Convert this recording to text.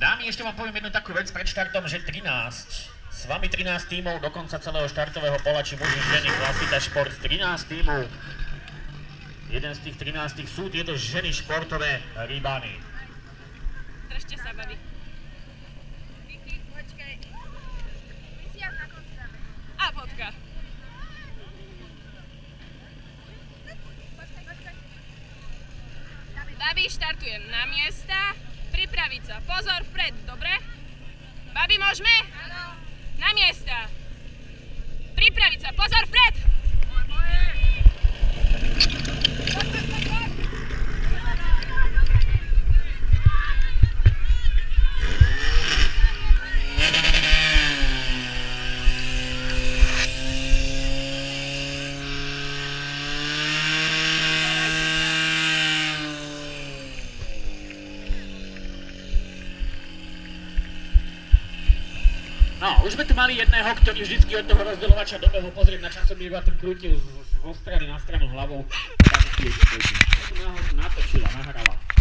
Dámy, ešte vám poviem jednu takú vec pred štartom, že 13. S vami 13 tímov do konca celého štartového pola, či muži, ženy, klasika, šport, 13 tímov. Jeden z tých 13 sú tieto ženy športové rýbány. Držte sa, babi. Vicky, počkaj. My si až na konci dáme. A fotka. Počkaj. Babi, štartujem na miesta. Pripraviť sa. Pozor vpred, dobre? Babi, môžeme? Áno. Na miesta. Pripraviť sa. Pozor vpred! No, už sme tu mali jedného, ktorý vždycky od toho rozdeľovača dobehol pozrieť na časomír a ten krútil zo strany na stranu hlavou. Tak, natočila, nahrala.